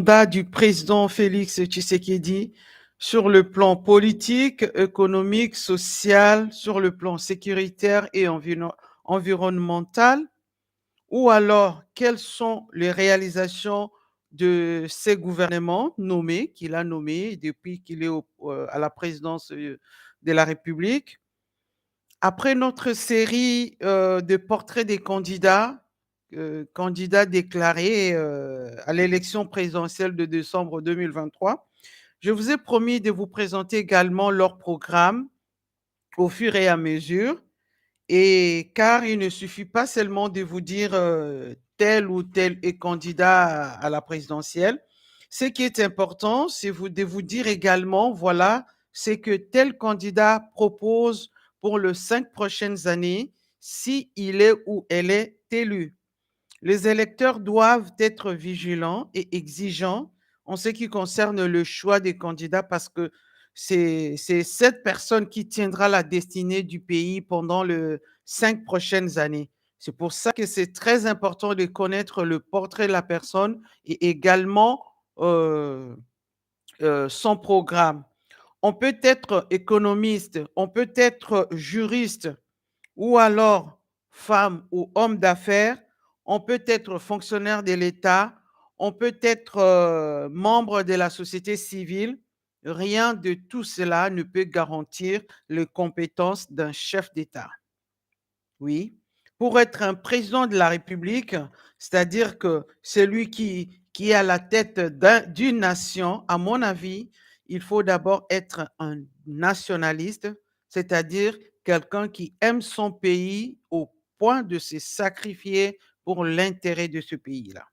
Mandat du président Félix Tshisekedi sur le plan politique, économique, social, sur le plan sécuritaire et environnemental, ou alors quelles sont les réalisations de ces gouvernements nommés, qu'il a nommés depuis qu'il est à la présidence de la République. Après notre série de portraits des candidats déclarés à l'élection présidentielle de décembre 2023, je vous ai promis de vous présenter également leur programme au fur et à mesure. Et car il ne suffit pas seulement de vous dire tel ou tel est candidat à la présidentielle, ce qui est important, c'est de vous dire également, voilà, c'est que tel candidat propose pour les 5 prochaines années si il est ou elle est élu. Les électeurs doivent être vigilants et exigeants en ce qui concerne le choix des candidats parce que c'est cette personne qui tiendra la destinée du pays pendant les 5 prochaines années. C'est pour ça que c'est très important de connaître le portrait de la personne et également euh, son programme. On peut être économiste, on peut être juriste, ou alors femme ou homme d'affaires, on peut être fonctionnaire de l'État, on peut être membre de la société civile. Rien de tout cela ne peut garantir les compétences d'un chef d'État. Oui. Pour être un président de la République, c'est-à-dire que celui qui est à la tête d'une nation, à mon avis, il faut d'abord être un nationaliste, c'est-à-dire quelqu'un qui aime son pays au point de se sacrifier pour l'intérêt de ce pays-là.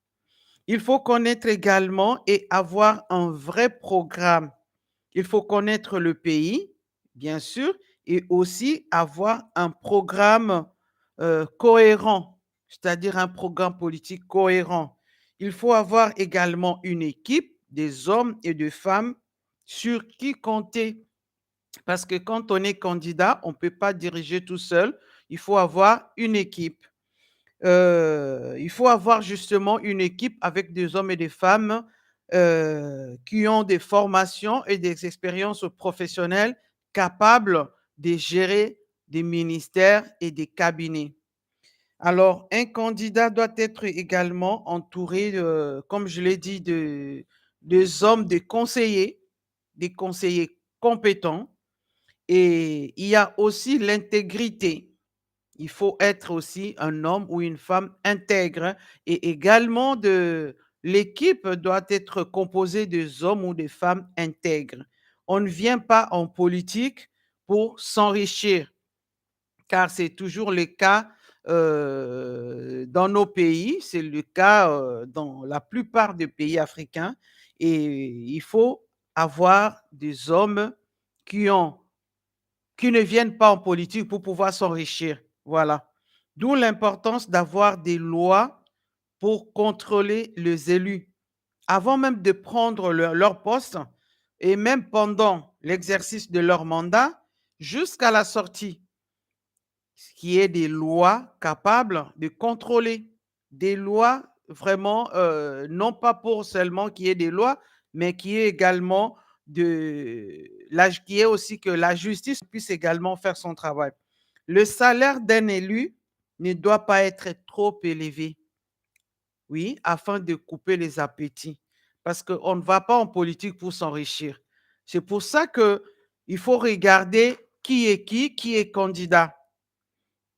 Il faut connaître également et avoir un vrai programme. Il faut connaître le pays, bien sûr, et aussi avoir un programme cohérent, c'est-à-dire un programme politique cohérent. Il faut avoir également une équipe des hommes et de femmes sur qui compter. Parce que quand on est candidat, on ne peut pas diriger tout seul. Il faut avoir une équipe. Il faut avoir justement une équipe avec des hommes et des femmes qui ont des formations et des expériences professionnelles capables de gérer des ministères et des cabinets. Alors, un candidat doit être également entouré, comme je l'ai dit, de hommes, des conseillers compétents. Et il y a aussi l'intégrité. Il faut être aussi un homme ou une femme intègre et également l'équipe doit être composée des hommes ou des femmes intègres. On ne vient pas en politique pour s'enrichir, car c'est toujours le cas dans nos pays, c'est le cas dans la plupart des pays africains. Et il faut avoir des hommes qui ont qui ne viennent pas en politique pour pouvoir s'enrichir. Voilà. D'où l'importance d'avoir des lois pour contrôler les élus. Avant même de prendre leur poste et même pendant l'exercice de leur mandat, jusqu'à la sortie, qu'il y ait des lois capables de contrôler, des lois vraiment, non pas pour seulement qu'il y ait des lois, mais qu'il y ait également qu'il y ait aussi que la justice puisse également faire son travail. Le salaire d'un élu ne doit pas être trop élevé, oui, afin de couper les appétits, parce qu'on ne va pas en politique pour s'enrichir. C'est pour ça qu'il faut regarder qui est candidat.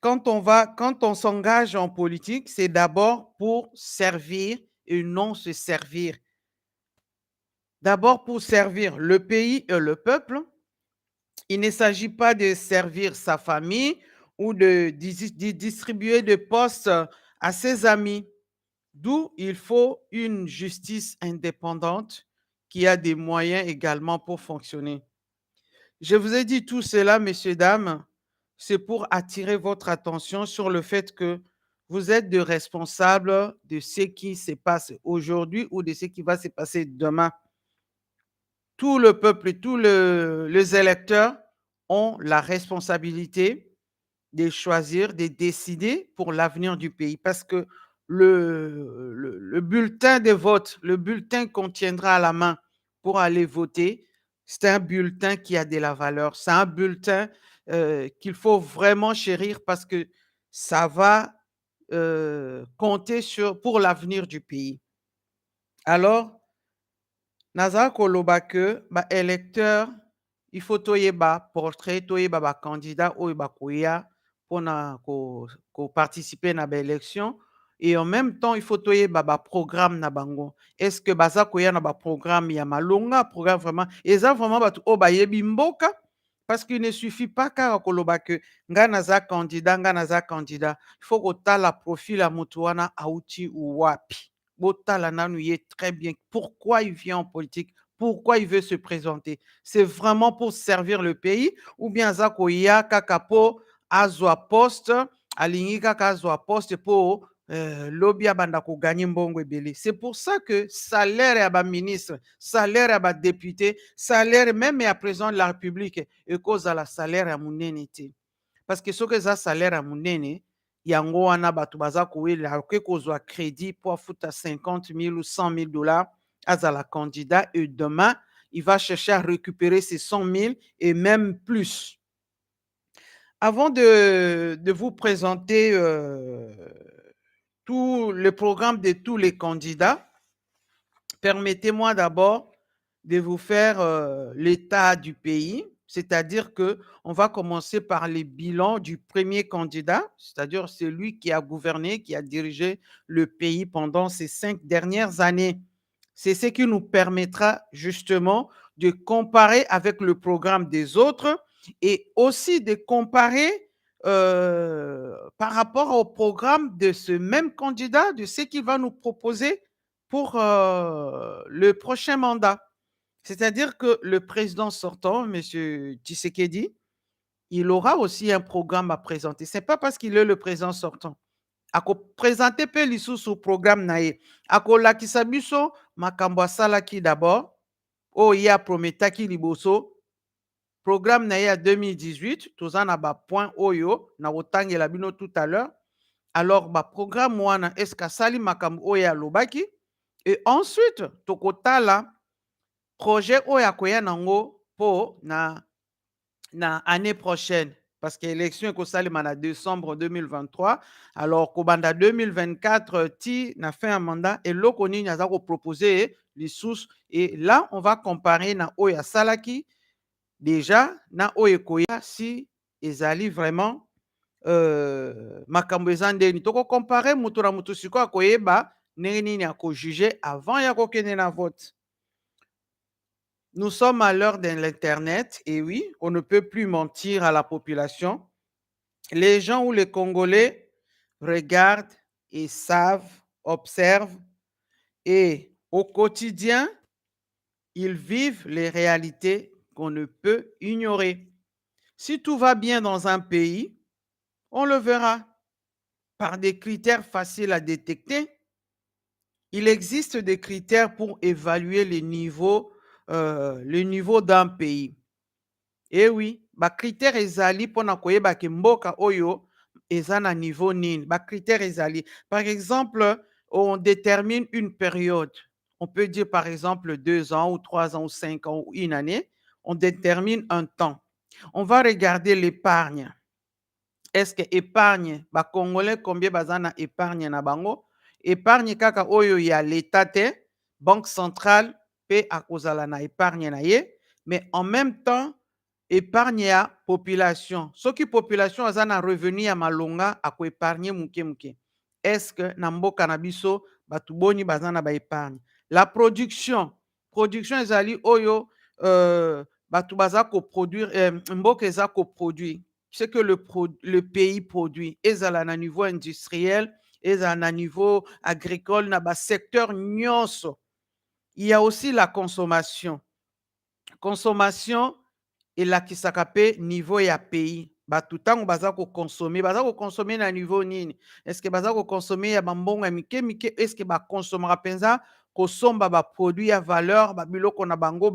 Quand on s'engage en politique, c'est d'abord pour servir et non se servir. D'abord pour servir le pays et le peuple. Il ne s'agit pas de servir sa famille ou de distribuer des postes à ses amis. D'où il faut une justice indépendante qui a des moyens également pour fonctionner. Je vous ai dit tout cela, messieurs, dames, c'est pour attirer votre attention sur le fait que vous êtes de responsables de ce qui se passe aujourd'hui ou de ce qui va se passer demain. Tout le peuple et tous les électeurs ont la responsabilité de choisir, de décider pour l'avenir du pays. Parce que le bulletin de vote, le bulletin qu'on tiendra à la main pour aller voter, c'est un bulletin qui a de la valeur. C'est un bulletin qu'il faut vraiment chérir parce que ça va compter pour l'avenir du pays. Alors, naza koloba que ba électeur il faut toyeba portrait toyeba ba candidat oyo bakoya mpona participer na ba élection et en même temps il faut toyeba ba programme na bango. Est-ce que baza koya na ba programme ya malonga programme vraiment eza vraiment bato oyo bayebi mboka parce qu'il ne suffit pas kaka koloba que nga naza candidat il faut kotala profil ya moto wana auti wapi. Botala nanu ye très bien pourquoi il vient en politique, pourquoi il veut se présenter. C'est vraiment pour servir le pays ou bien aza koya kaka po azwa poste, alingi kaka azwa poste po lobi abanda koganye mbongo ebele. C'est pour ça que salaire ya baministre, salaire ya badepute, salaire même ya président de la République ekozala salaire ya monene te. Parce que soki eza salaire ya monene yango wana bato baza kowela akoki kozwa crédit po afuta 50 000 ou 100 000 dollars azala candidat et demain il va chercher à récupérer ces 100 000 et même plus. Avant de vous présenter tout le programme de tous les candidats, permettez-moi d'abord de vous faire l'état du pays, c'est-à-dire que on va commencer par les bilans du premier candidat, c'est-à-dire celui qui a gouverné, qui a dirigé le pays pendant ces 5 dernières années. C'est ce qui nous permettra justement de comparer avec le programme des autres et aussi de comparer par rapport au programme de ce même candidat, de ce qu'il va nous proposer pour le prochain mandat. C'est-à-dire que le président sortant, M. Tshisekedi, il aura aussi un programme à présenter. Ce n'est pas parce qu'il est le président sortant. Ako présenter pe lisusu programme na ye. Ako lakisa biso makambo asalaki d'abord. O ya prometaki liboso. Programme na ye à 2018. Toza na ba point oyo na otangela bino tout à l'heure. Alors ba programme wana eske asali makambo oyo alobaki. Et ensuite tokotala projet oyo akoya nango po na année prochaine parce que l'élection ekosalema na décembre 2023 alors kobanda 2024 ti na fin un mandat eloko nini aza koproposer lisusu et là on va comparer na oyo asalaki déjà na oyo ekoya si ezali vraiment makambo eza ndeni tokocompare moto na moto sikoyo akoyeba ndenge nini akojuge avant ya kokende na vote. Nous sommes à l'heure de l'Internet et oui, on ne peut plus mentir à la population. Les gens ou les Congolais regardent et savent, observent et au quotidien, ils vivent les réalités qu'on ne peut ignorer. Si tout va bien dans un pays, on le verra par des critères faciles à détecter. Il existe des critères pour évaluer le niveau d'un pays. Et oui, ba critère ezali pona koyeba ke mboka oyo eza na niveau nini. Ba critère ezali. Par exemple, on détermine une période. On peut dire par exemple 2 ans ou 3 ans ou 5 ans ou une année. On détermine un temps. On va regarder l'épargne. Est-ce que épargne, ba Congolais combien baza na épargne na bango? Épargne kaka oyo ya l'état te, banque centrale pe akozala na épargne na ye, mais en même temps épargne ya population. Soki population aza na revenu ya malonga ako épargne muke muke. Est-ce que na mboka na biso batu boni baza na ba épargne? La production ezali oyo batu baza ko produire mboka eza ko produire. Ce que le pays produit ezala na niveau industriel, ezala na niveau agricole na ba secteur nyonso. Il y a aussi la consommation. Consommation elakisaka pe niveau ya pays. Batu tango baza ko consommer na niveau nini? Est-ce que baza ko consommer ya bambongo ya mike mike? Est-ce que ba consomera penza kosomba ba produit ya valeur ba biloko na bango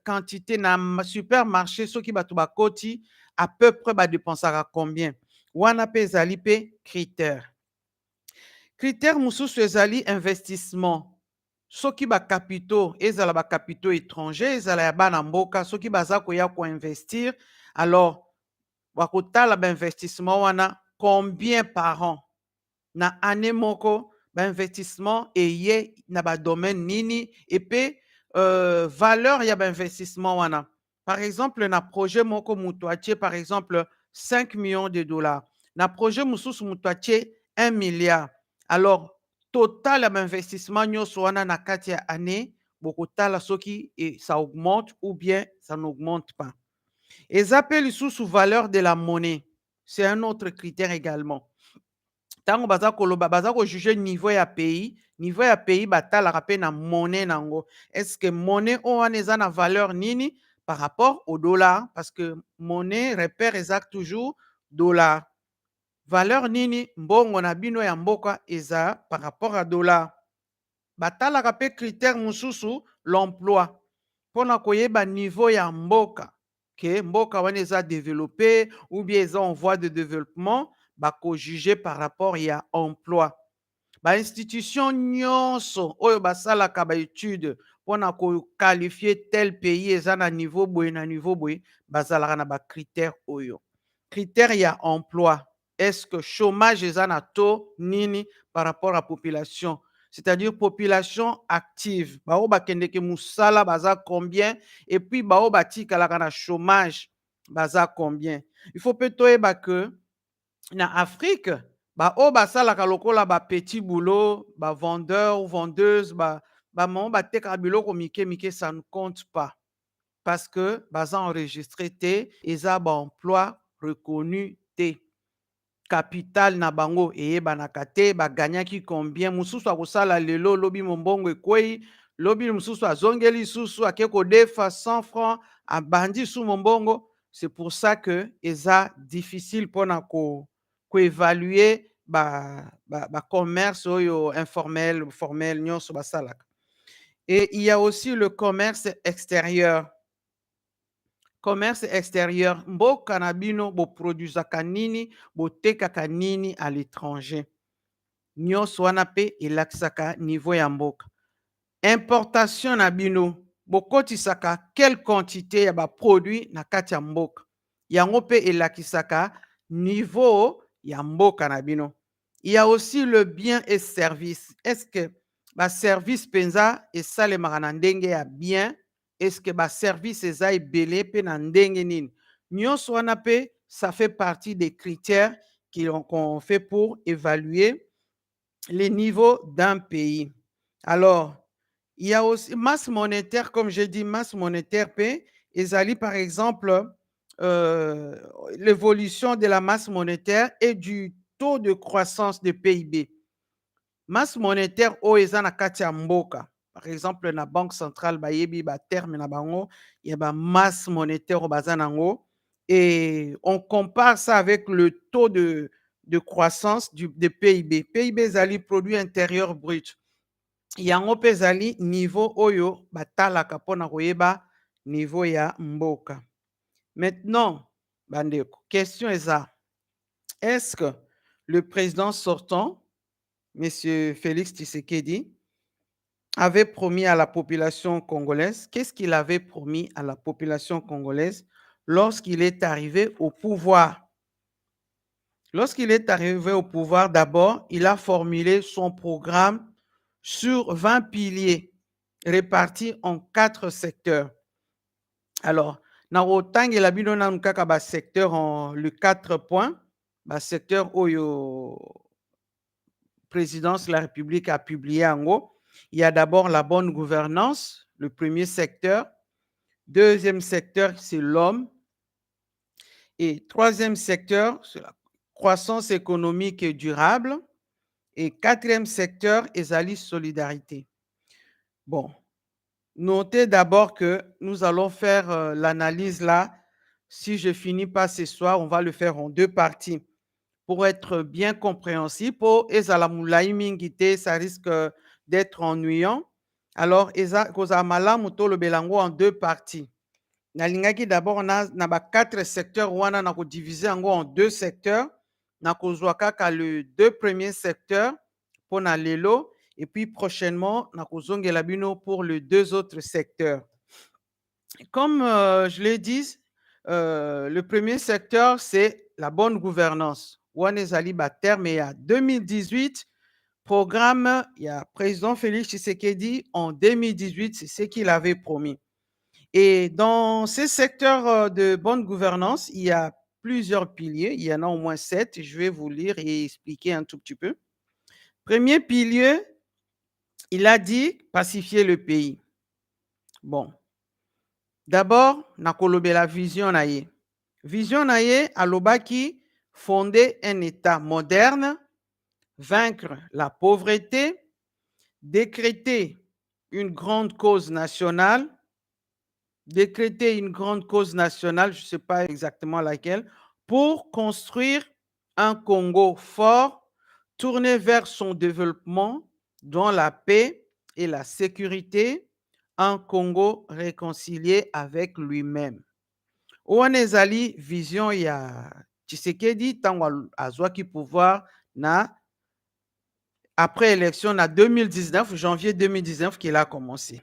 quantité na supermarché soki batu bakoti à peu près ba dépensera combien? Wana pe ezali pe critère. Critère mosusu ezali investissement. Soki ba capitaux ezala ba capitaux étrangers ezala ya bana mboka soki baza koya investir, alors bakotala ba investissement wana combien par an na année moko ba investissement eye na ba domaine nini et puis valeur ya ba investissement wana. Par exemple na projet moko mutu atie par exemple 5 millions de dollars, na projet mosusu mutu atie 1 milliard. Alors total ya ba investissement nyonso wana na kati ya année bokotala soki et ça augmente ou bien ça n'augmente pas. Eza pe lisusu valeur de la monnaie, c'est un autre critère également. Tango baza koloba baza kojuge niveau ya pays batalaka mpe na monnaie nango. Est-ce que monnaie oyo wana eza na valeur nini par rapport au dollar? Parce que monnaie repère eza toujours dollar. Valeur nini mbongo na bino ya mboka eza par rapport à dollar. Batalaka mpe critère mosusu l'emploi mpona koyeba niveau ya mboka ke mboka wana eza développé ou bien eza en voie de développement, bakojuge par rapport ya emploi. Bainstitution nyonso oyo basalaka baétude mpona koqualifie tel pays eza na niveau boye na niveau boye bazalaka na bacritère oyo. Critère ya emploi, est-ce que chômage eza na taux nini par rapport à population? C'est-à-dire population active bao bakendeke mosala baza combien et puis bao batikalaka na chômage baza combien. Il faut mpe toyeba ke na Afrique baoyo basalaka lokola petit boulot bavendeur ou vendeuse bamamo batekaka biloko mike mike, ça ne compte pas parce que baza enregistré te eza baemploi reconnu te. Capital na bango eyebanaka te baganyaki combien. Mosusu akosala lelo lobi mombongo ekwei, lobi mosusu azongeli lisusu ake kodefa 100 francs abandi su mombongo. C'est pour ça que eza difficile mpona koévaluer commerce oyo informel formel nyonso basalaka. Et il y a aussi le commerce extérieur. Commerce extérieur, mboka na bino boproduisaka nini, botekaka nini à l'étranger. Nyonso wana pe elakisaka niveau ya mboka. Importation na bino, bokotisaka quelle quantité ya baproduit na kati ya mboka. Yango pe elakisaka niveau ya mboka na bino. Il y a aussi le bien et service. Est-ce que ba service penza esalemaka na ndenge ya bien? Est-ce que ba service eza ebele pe na ndenge nini? Nyonso wana pe ça fait partie des critères qu'on fait pour évaluer les niveaux d'un pays. Alors, il y a aussi masse monétaire, comme j'ai dit, masse monétaire P. Ezali, par exemple, l'évolution de la masse monétaire et du taux de croissance de PIB. Masse monétaire o eza na kati ya mboka. Par exemple, la Banque centrale bayebi ba terme na bango, il y a ba masse monétaire o baza nango et on compare ça avec le taux de croissance de PIB. PIB ezali produit intérieur brut. Yango pe ezali niveau oyo batalaka mpona koyeba niveau ya mboka. Maintenant, bandeko, question eza, est-ce que le président sortant, Monsieur Félix Tshisekedi, avait promis à la population congolaise, qu'est-ce qu'il avait promis à la population congolaise lorsqu'il est arrivé au pouvoir? Lorsqu'il est arrivé au pouvoir, d'abord, il a formulé son programme sur 20 piliers répartis en 4 secteurs. Alors, na otangela bino nanu kaka ba secteur en le 4 points, ba secteur oyo présidence de la République a publié en gros. Il y a d'abord la bonne gouvernance, le premier secteur. Deuxième secteur, c'est l'homme. Et troisième secteur, c'est la croissance économique et durable. Et quatrième secteur, ezali solidarité. Bon, notez d'abord que nous allons faire l'analyse là. Si je finis pas ce soir, on va le faire en 2 parties pour être bien compréhensible. Pour ezala mulai mingi te, ça risque d'être ennuyant. Alors, koza malamu tolobela yango en 2 parties. Nalingaki d'abord na ba 4 secteurs wana na ko diviser yango en 2 secteurs. Na kozwa kaka le 2 premiers secteurs pona lelo, et puis prochainement, nakozongela bino pour les 2 autres secteurs. Comme je l'ai dit, le premier secteur, c'est la bonne gouvernance. Wana ezali baterme ya 2018, programme, il y a président Félix Tshisekedi en 2018, c'est ce qu'il avait promis. Et dans ces secteurs de bonne gouvernance, il y a plusieurs piliers, il y en a au moins 7, je vais vous lire et expliquer un tout petit peu. Premier pilier, il a dit pacifier le pays. Bon, d'abord, nakolobela vision na ye. Vision na ye alobaki fonder un État moderne, vaincre la pauvreté, décréter une grande cause nationale, je ne sais pas exactement laquelle, pour construire un Congo fort, tourné vers son développement dans la paix et la sécurité, un Congo réconcilié avec lui-même. Wana ezali vision ya Tshisekedi ntango azwaki pouvoir na après élection en 2019, janvier 2019 qu'il a commencé.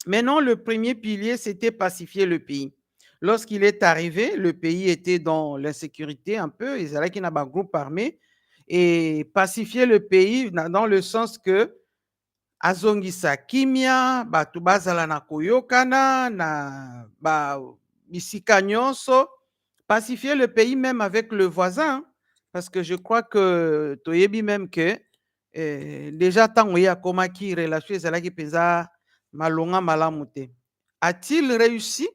Maintenant, le premier pilier, c'était pacifier le pays. Lorsqu'il est arrivé, le pays était dans l'insécurité un peu, ils allaient qu'il y a un groupe armé, et pacifier le pays dans le sens que azongisa kimia, batu bazala na koyokana, na ba bisika nyonso, pacifier le pays même avec le voisin, parce que je crois que toyebi même que déjà tango ya komaki relation ezalaki penza malonga malamu te. A-t-il réussi?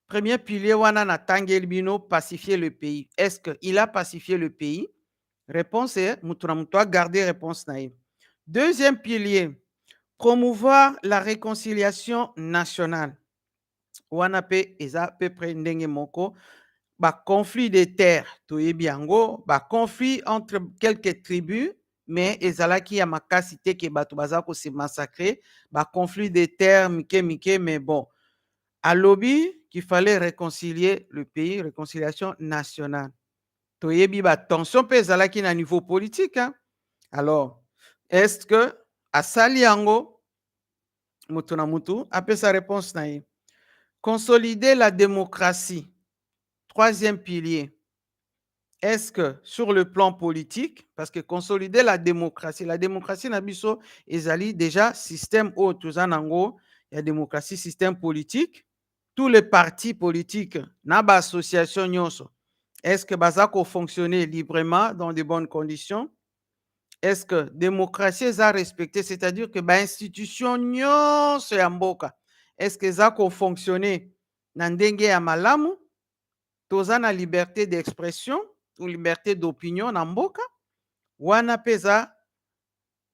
Premier pilier wana na tangeli bino pacifier le pays. Est-ce qu'il a pacifié le pays? Réponse est mutu na mutu a garder réponse na ye. Deuxième pilier, promouvoir la réconciliation nationale. Wana pe eza à peu près ndenge moko. Conflit de terres, toyebi yango, conflit entre quelques tribus, mais ezalaki ya makasi te ke bato baza ko se massacrer, conflit de terres mike, mais bon, alobi qu'il fallait réconcilier le pays, réconciliation nationale. Toyebi tension pe ezalaki na niveau politique, hein? Alors, est-ce que asali yango mutu na mutu apesa réponse na ye? Consolider la démocratie. Troisième pilier, est-ce que sur le plan politique, parce que consolider la démocratie na biso ezali déjà système oyo toza nango ya démocratie, système politique, tous les partis politiques na ba association nyonso, est-ce que baza ko fonctionner librement dans de bonnes conditions? Est-ce que démocratie eza respectée, c'est-à-dire que ba institution nyonso ya mboka, est-ce que eza ko fonctionner na ndenge ya malamu? Toza na liberté d'expression ou liberté d'opinion na mboka, wana peza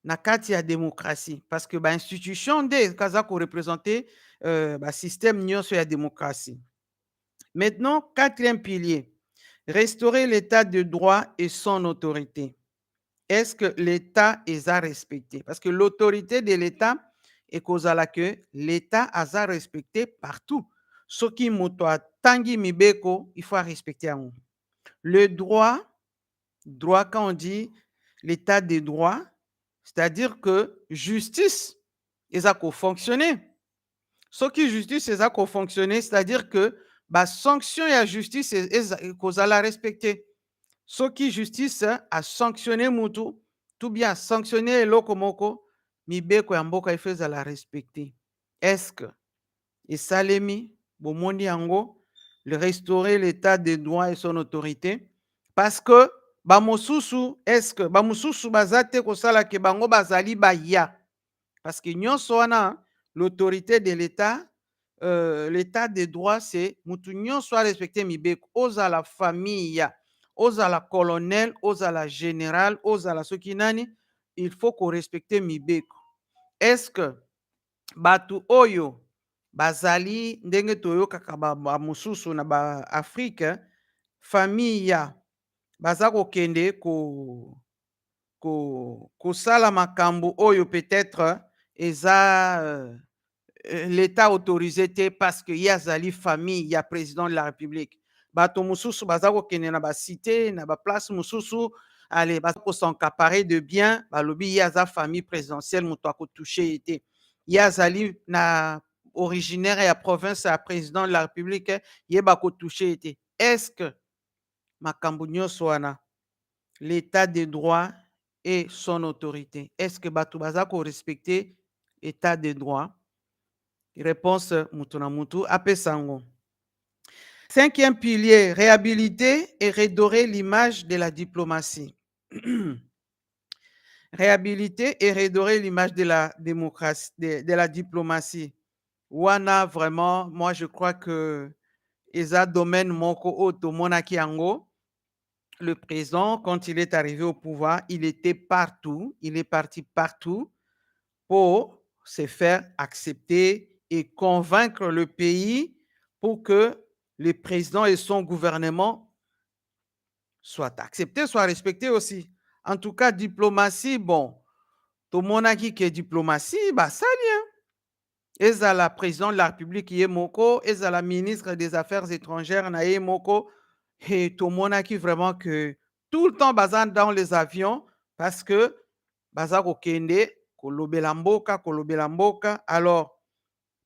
na kati ya démocratie, parce que institution nde kaza ko représenter système nyonso ya démocratie. Maintenant, quatrième pilier, restaurer l'état de droit et son autorité. Est-ce que l'état est respecté? Parce que l'autorité de l'état est kozala que l'état a respecté partout. Soki moto atangi mibeko, il faut respecter yango. Le droit, quand on dit l'état des droits, c'est-à-dire que justice eza ko fonctionner. Soki justice eza ko fonctionner, c'est-à-dire que sanction ya justice kozala respecter. Soki justice a sanctionné mutu, tout bien sanctionné eloko moko, mibeko ya mboka ifo ezala respecter. Est-ce que esalemi bomoni yango, le restaurer l'état des droits et son autorité? Parce que bamosusu, est-ce que bamosusu baza te kosala ke bango bazali baya? Parce que nyonso wana l'autorité de l'état, l'état des droits, c'est mutu nyonso a respecter mibeko, ozala famille, ozala colonel, ozala général, ozala soki nani, il faut qu'on respecte mibeko. Est-ce que batu oyo bazali ndenge toyokaka bamosusu na baafrike, famille ya baza kokende kosala makambo oyo peut-être eza l'état autorisé te parce que ya azali famille ya président de la république. Bato mosusu baza kokende na basite na baplace mosusu allez pour s'encaparer de biens balobi yaza famille présidentielle moto akotouché été yazali na originaire ya province ya président de la république yeba kotouché été. Est-ce que makambo nyonso wana l'état de droit et son autorité, est-ce que bato baza ko respecter état de droit? Réponse mutu na mutu apesa ngo. Cinquième pilier, réhabiliter et redorer l'image de la diplomatie. Réhabiliter et redorer l'image de la démocratie, de la diplomatie. Wana, vraiment, moi je crois que Eza domaine moko oto monaki yango. Le président, quand il est arrivé au pouvoir, il était partout, il est parti partout pour se faire accepter et convaincre le pays pour que le président et son gouvernement soient acceptés, soient respectés aussi. En tout cas, diplomatie, bon, tout le monde a dit que diplomatie, bah ça vient. Et la président de la République qui est moko, et la ministre des Affaires étrangères na moko, et tout le monde a dit vraiment que tout le temps bazan dans les avions parce que baza kokende kolobela mboka. Alors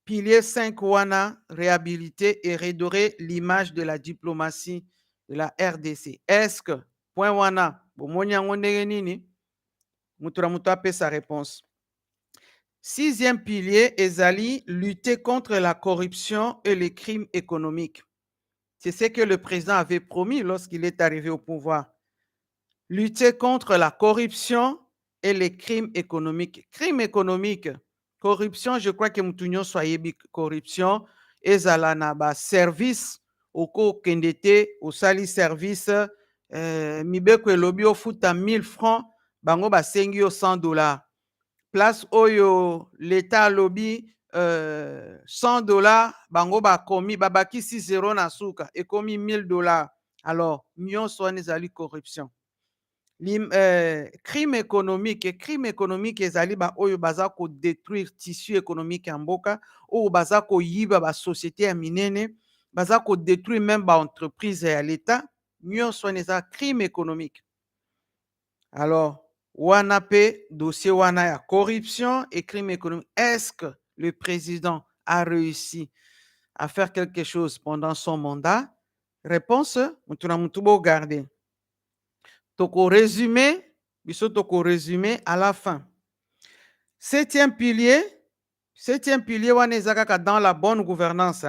pilier 5 wana, réhabiliter et redorer l'image de la diplomatie de la RDC. Est-ce que point wana bomoni yango ndenge nini? Mutu na mutu ape sa réponse. Sixième pilier, ezali lutter contre la corruption et les crimes économiques. C'est ce que le président avait promis lorsqu'il est arrivé au pouvoir. Lutter contre la corruption et les crimes économiques. Crimes économiques, corruption, je crois que mutunyo soyebi corruption, ezala na ba service oko kendete osali service mibeko elobi ofuta 1000 francs bango basengi yo $100. Place oyo l'État lobby $100 bango bakomi babakisi 0 na suka ekomi $1000. Alors nyonso wana ezali corruption. Crime économique ezali ba oyo baza ko détruire tissu économique ya mboka oyo baza ko yiba ba société ya minene baza ko détruire même ba entreprise ya l'État nyonso wana eza crime économique. Alors wana pe dossier wana ya corruption et crime économique, est-ce que le président a réussi à faire quelque chose pendant son mandat? Réponse, mutu na mutu bo garder. Toko résumé, biso toko résumé à la fin. Septième pilier wana eza kaka dans la bonne gouvernance.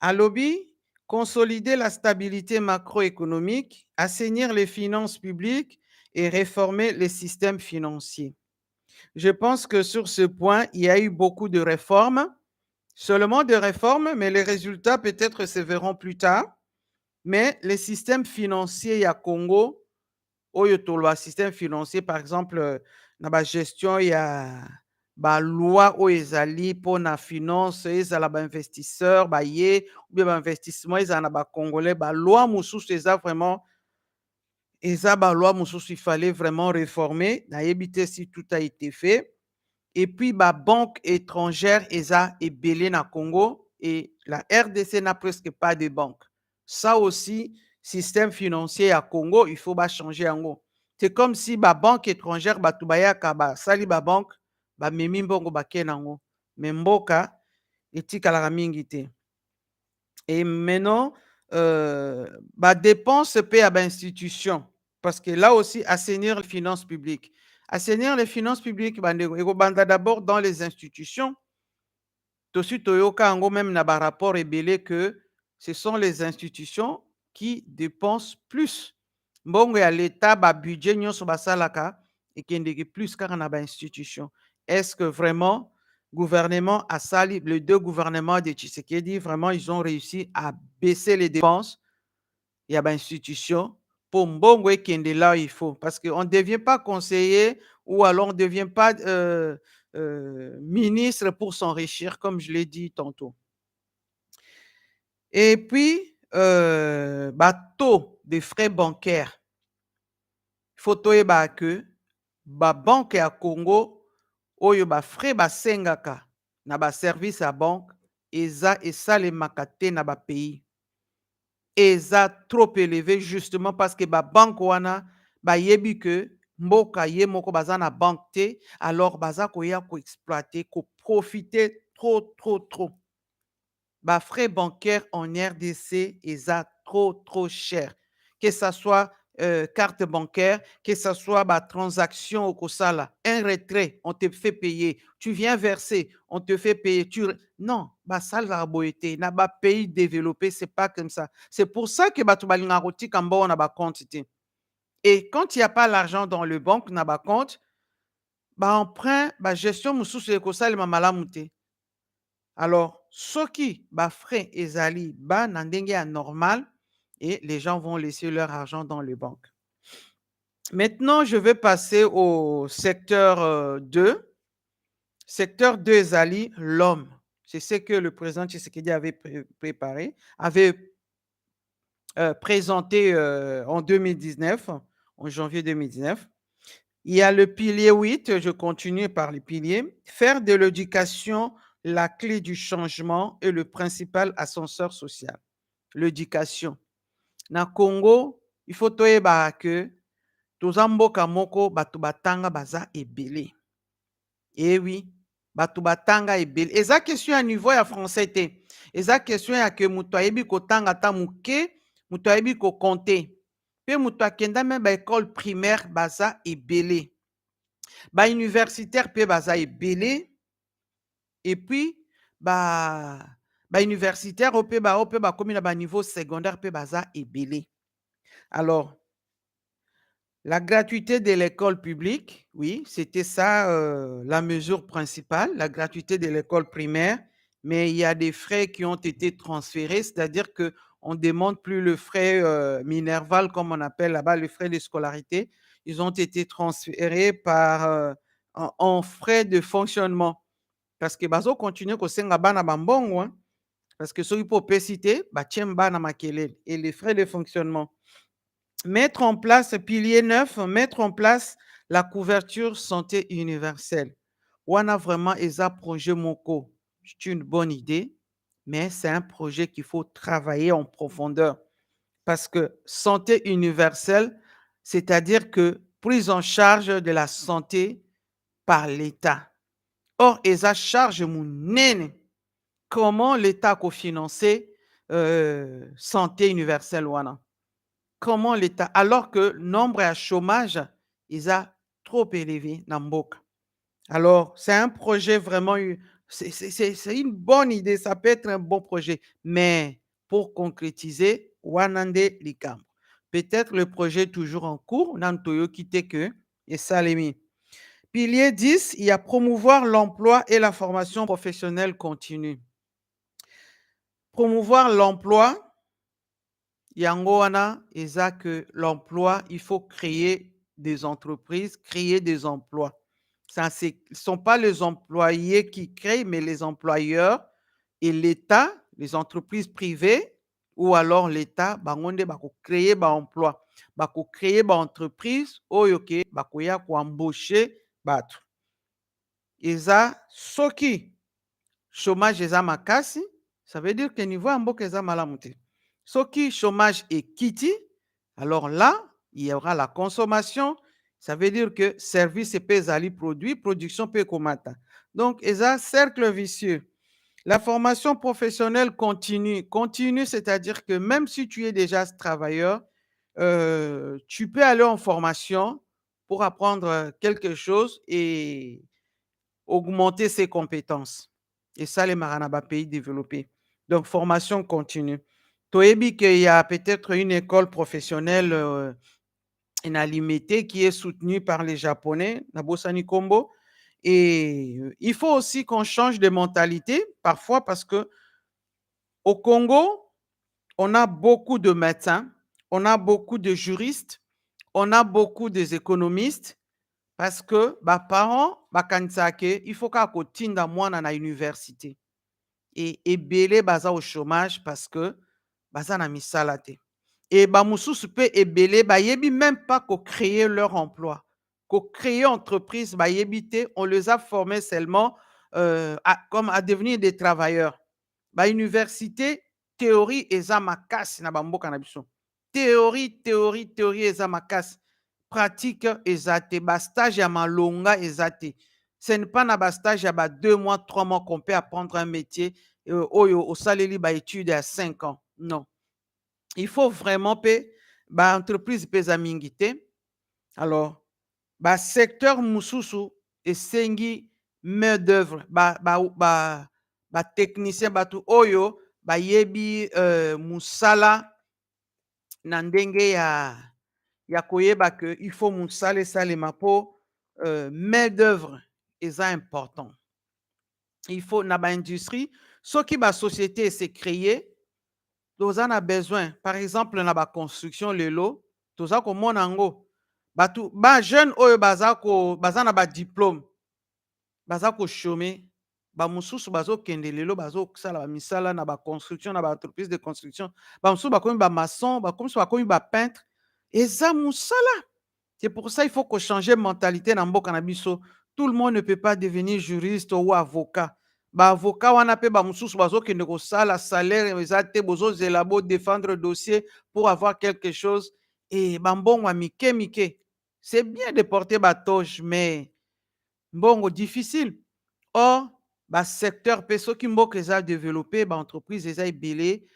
Alobi, consolider la stabilité macroéconomique, assainir les finances publiques et réformer les systèmes financiers. Je pense que sur ce point, il y a eu beaucoup de réformes, seulement de réformes, mais les résultats peut-être se verront plus tard. Mais les systèmes financiers à Congo, oyo tolwa système financier, par exemple, na ba gestion ya ba loi oyo ezali po na finance, ezala ba investisseur, ba ye, ou bien ba investissement ezala na ba congolais, ba loi mosusu eza vraiment eza ba loi mosusu il fallait vraiment réformer, na yebite si tout a été fait. Et puis ba banque étrangère eza ebele na Congo et la RDC n'a presque pas de banque. Ça aussi, système financier à Congo, il faut ba changer yango. C'est comme si ba banque étrangère batubayaka ba sali ba banque ba memi mbongo ba kenango. Mais mboka etikala mingi te. Et maintenant ba dépense pe à ba institution parce que là aussi assainir les finances publiques. Assainir les finances publiques bandeko ekobanda d'abord dans les institutions. Tosi toyoka yango même na ba rapport ebele que ce sont les institutions qui dépensent plus. Mbongo ya l'État, ba budget nyonso basalaka ekendeki plus kaka na ba institution. Est-ce que vraiment gouvernement a sali, les deux gouvernements de Tshisekedi, vraiment ils ont réussi à baisser les dépenses ya ba institution pour mbongo ekende là où il faut parce qu'on ne devient pas conseiller ou alors on ne devient pas ministre pour s'enrichir comme je l'ai dit tantôt. Et puis, taux de frais bancaires. Photo eba que ba banque ya Congo oyo ba frais basengaka na ba service à banque eza esalemaka te na ba pays. Eza trop élevé justement parce que ba banque wana bayebi que mboka ye moko baza na banque te, alors baza koya koexploiter, koprofite trop. Frais bancaires en RDC, eza trop cher. Que ça soit carte bancaire, que ça soit transaction au Kosala, un retrait, on te fait payer. Tu viens verser, on te fait payer. Non, ça la boité. Na ba pays développé, c'est pas comme ça. C'est pour ça que batu balinga roti kambo on a ba compte. Et quand il n'y a pas l'argent dans le banque, na ba compte, emprunt, gestion mususu e Kosala malamu te. Alors, soki frais ezali na ndenge ya normal et les gens vont laisser leur argent dans les banques. Maintenant, je vais passer au secteur 2. Secteur 2 ezali l'homme. C'est ce que le président Tshisekedi avait préparé, avait présenté en 2019, en janvier 2019. Il y a le pilier 8, je continue par les piliers. Faire de l'éducation la clé du changement et le principal ascenseur social. L'éducation. Na Congo, il faut toyeba que toza mboka moko bato batanga baza ebele. Eh oui, bato batanga ebele. Eza question à niveau ya français te. Eza question ya que muto ayebi kotanga ta muke, muto ayebi ko compter. Pe muto akenda même ba école primaire baza ebele. Ba universitaire pe baza ebele. Et puis universitaire ope komi na ba niveau secondaire pe baza ebele. Alors, la gratuité de l'école publique, oui, c'était ça la mesure principale, la gratuité de l'école primaire, mais il y a des frais qui ont été transférés, c'est-à-dire qu'on ne demande plus le frais minerval, comme on appelle là-bas, le frais de scolarité, ils ont été transférés en frais de fonctionnement. Parce que bazo continue kosenga bana bambongo, hein, parce que soki po pesité, tiem bana makelele et les frais de fonctionnement. Mettre en place, pilier 9, mettre en place la couverture santé universelle. Wana vraiment eza projet moko. C'est une bonne idée, mais c'est un projet qu'il faut travailler en profondeur. Parce que santé universelle, c'est-à-dire que prise en charge de la santé par l'État. Or, eza charge munene. Comment l'État a cofinancé santé universelle wana? Comment l'État, alors que le nombre à chômage est trop élevé dans mboka. Alors, c'est un projet vraiment, c'est une bonne idée, ça peut être un bon projet, mais pour concrétiser, wanande likambo. Peut-être le projet est toujours en cours, nantoyo kite que, et salemi. Pilier 10, il y a promouvoir l'emploi et la formation professionnelle continue. Promouvoir l'emploi, yango wana eza que l'emploi, il faut créer des entreprises, créer des emplois. Ce ne sont pas les employés qui créent, mais les employeurs et l'État, les entreprises privées, ou alors l'État, bangonde bako créer ba emploi, bako créer ba entreprise, oyoke bako ya ko embaucher bato. Eza soki chômage eza makasi, ça veut dire que niveau ya mboka eza malamu te. Soki chômage est kiti, alors là, il y aura la consommation. Ça veut dire que service peut ezali produit, production peut komata. Donc, eza cercle vicieux. La formation professionnelle continue. Continue, c'est-à-dire que même si tu es déjà travailleur, tu peux aller en formation pour apprendre quelque chose et augmenter ses compétences. Et ça, les Maranaba pays développés. Donc, formation continue. Toyebi qu'il y a peut-être une école professionnelle inalimitée qui est soutenue par les Japonais, Nabosani Kombo. Et il faut aussi qu'on change de mentalité, parfois parce que au Congo, on a beaucoup de médecins, on a beaucoup de juristes, on a beaucoup d'économistes, parce que parents, il faut qu'on tinda mwana na université. Et ebele baza au chômage parce que baza na misala te. Et mususu pe ebele yebi même pas qu'on créer leur emploi, qu'on créer entreprise yebi te, on les a formés seulement comme à devenir des travailleurs. Université théorie eza makasi na bamboka na biso. Théorie eza makasi. pratique eza te, stage ya malonga eza te. Ce n'est pas na stage ya 2 mois, 3 mois qu'on peut apprendre un métier oyo osaleli étude à 5 ans. Non. Il faut vraiment pe entreprise pe eza mingi te. Alors, secteur mususu esengi main d'œuvre, technicien batu oyo bayebi musala na ndenge ya koyeba que il faut musala esalema po main d'œuvre eza important. Il faut na industrie soki société s'est créée, toza na besoin par exemple na construction lelo toza komona yango batu jeune oyo baza na diplôme baza ko chômer bamosusu bazokende lelo bazosala misala na construction na entreprise de construction bamosusu bakomi maçon bakomi peintre eza musala. C'est pour ça il faut que changer mentalité na mboka na biso. Tout le monde ne peut pas devenir juriste ou avocat. Avocat wana pe bamosusu bazokende kosala salaire eza te, bozozela défendre dossier pour avoir quelque chose et bambongo mike mike. C'est bien de porter toge mais mbongo difficile. Or secteur pe soki mboka eza développé entreprise eza ebele,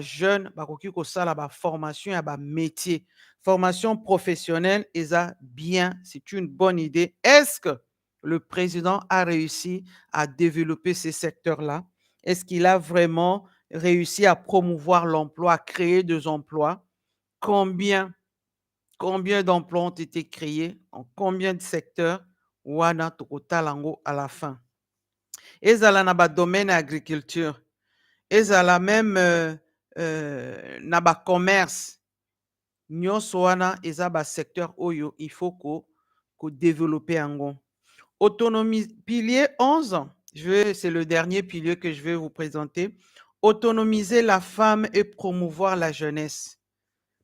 jeune bakoki kosala formation ya métier, formation professionnelle eza bien, c'est une bonne idée. Est-ce que le président a réussi à développer ces secteurs-là? Est-ce qu'il a vraiment réussi à promouvoir l'emploi, à créer des emplois? Combien d'emplois ont été créés? En combien de secteurs? Wana tokotalango à la fin. Ezala na domaine agriculture, ezala même na commerce, nyonso wana eza secteur oyo il faut ko développer yango. Autonomie, pilier 11, c'est le dernier pilier que je vais vous présenter. Autonomiser la femme et promouvoir la jeunesse.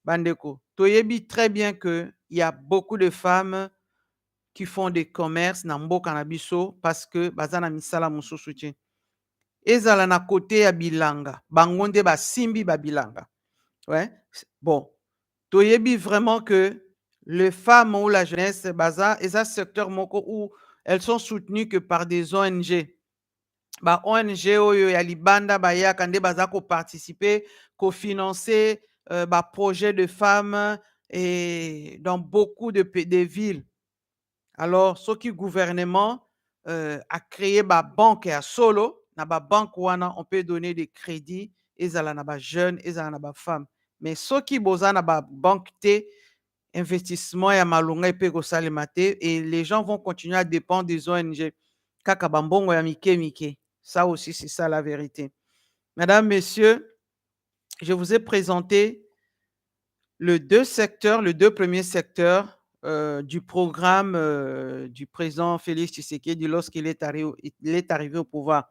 Bandeko, toyebi très bien que il y a beaucoup de femmes qui font des commerces na mboka na biso parce que bazana misala mususu te. Ezala na côté ya bilanga, bangonde simbi bilanga. Ouais. Bon, toyebi vraiment que les femmes ou la jeunesse baza eza secteur moko où elles sont soutenues que par des ONG. ONG oyo ya libanda bayaka nde baza ko participer, ko financer projet de femmes et dans beaucoup de villes. Alors, ce qui gouvernement a créé banque à solo, na banque wana on peut donner des crédits ezala na jeunes, ezala na femmes. Mais ce qui boza na banque te, investissement ya malonga pe ko salema te et les gens vont continuer à dépendre des ONG. Kaka bambongo ya mike mike. Ça aussi c'est ça la vérité. Mesdames, messieurs, je vous ai présenté les deux premiers secteurs du programme du président Félix Tshisekedi lorsqu'il est arrivé au pouvoir.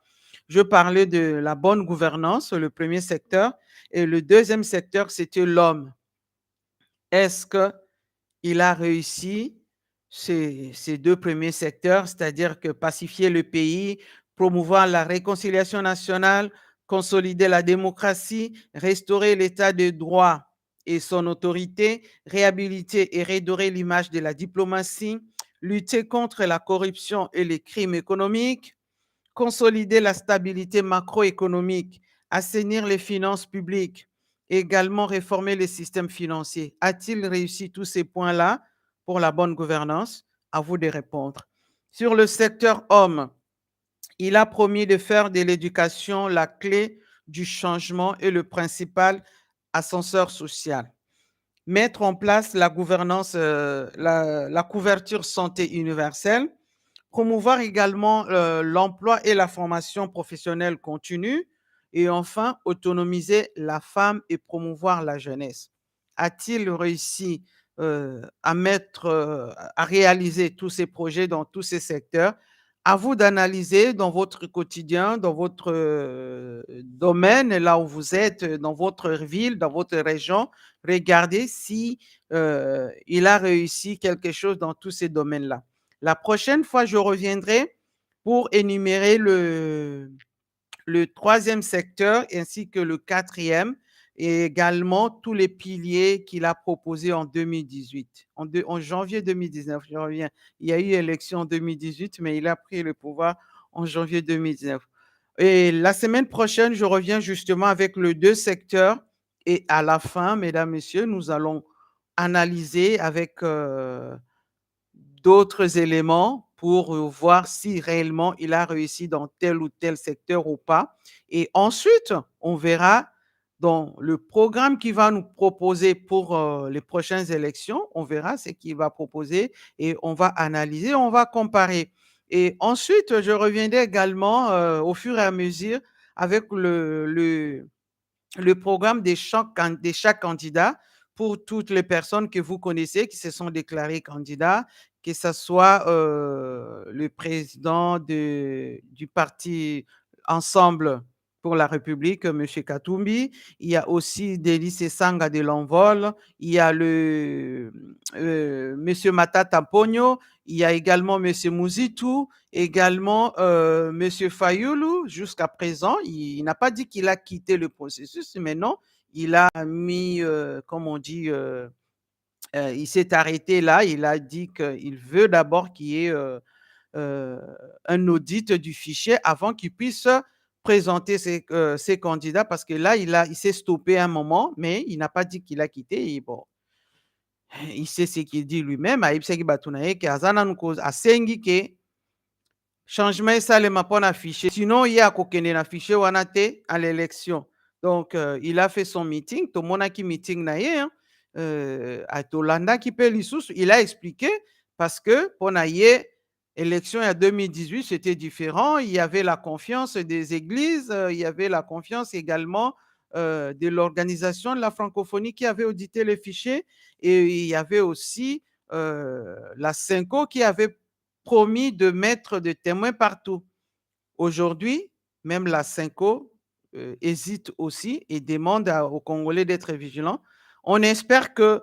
Je parlais de la bonne gouvernance, le premier secteur, et le deuxième secteur, c'était l'homme. Est-ce qu'il a réussi ces deux premiers secteurs, c'est-à-dire que pacifier le pays, promouvoir la réconciliation nationale, consolider la démocratie, restaurer l'état de droit et son autorité, réhabiliter et redorer l'image de la diplomatie, lutter contre la corruption et les crimes économiques, consolider la stabilité macroéconomique, assainir les finances publiques, également réformer les systèmes financiers. A-t-il réussi tous ces points-là pour la bonne gouvernance? À vous de répondre. Sur le secteur homme, il a promis de faire de l'éducation la clé du changement et le principal ascenseur social. Mettre en place la gouvernance, la couverture santé universelle, promouvoir également l'emploi et la formation professionnelle continue et enfin autonomiser la femme et promouvoir la jeunesse. A-t-il réussi à réaliser tous ces projets dans tous ces secteurs? À vous d'analyser dans votre quotidien, dans votre domaine, là où vous êtes, dans votre ville, dans votre région. Regardez si il a réussi quelque chose dans tous ces domaines-là. La prochaine fois, je reviendrai pour énumérer le troisième secteur ainsi que le quatrième. et également tous les piliers qu'il a proposés en 2018. En janvier 2019, je reviens. Il y a eu élection en 2018, mais il a pris le pouvoir en janvier 2019. Et la semaine prochaine, je reviens justement avec les deux secteurs. Et à la fin, mesdames, messieurs, nous allons analyser avec d'autres éléments pour voir si réellement il a réussi dans tel ou tel secteur ou pas. Et ensuite, on verra dans le programme qu'il va nous proposer pour les prochaines élections, on verra ce qu'il va proposer et on va analyser, on va comparer. Et ensuite, je reviendrai également au fur et à mesure avec le programme de chaque candidat pour toutes les personnes que vous connaissez qui se sont déclarées candidats, que ce soit le président du parti Ensemble pour la République, M. Katumbi. Il y a aussi Délice Sanga de l'Envol. Il y a M. Matata Pogno. Il y a également M. Mouzitou, également M. Fayoulou. Jusqu'à présent, il n'a pas dit qu'il a quitté le processus, mais non, il a mis, comme on dit, il s'est arrêté là. Il a dit qu'il veut d'abord qu'il y ait un audit du fichier avant qu'il puisse présenter ses candidats, parce que là, il s'est stoppé un moment, mais il n'a pas dit qu'il a quitté. Et bon, il sait ce qu'il dit lui-même. Ayebisaki bato na ye ke aza nanu asengi ke changement esalema mpona fichier, sinon ye akokende na fichier wana te à l'élection. Donc il a fait son meeting, tomonaki meeting na ye, hein. Tolandaki mpe lisusu, il a expliqué parce que mpona ye élection ya 2018 c'était différent, il y avait la confiance des églises, il y avait la confiance également de l'organisation de la francophonie qui avait audité les fichiers, et il y avait aussi la Cinco qui avait promis de mettre des témoins partout. Aujourd'hui, même la Cinco hésite aussi et demande aux Congolais d'être vigilants. On espère que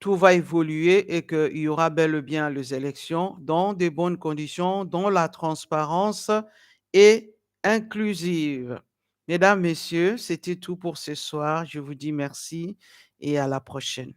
tout va évoluer et qu'il y aura bel et bien les élections dans de bonnes conditions, dont la transparence est inclusive. Mesdames, Messieurs, c'était tout pour ce soir. Je vous dis merci et à la prochaine.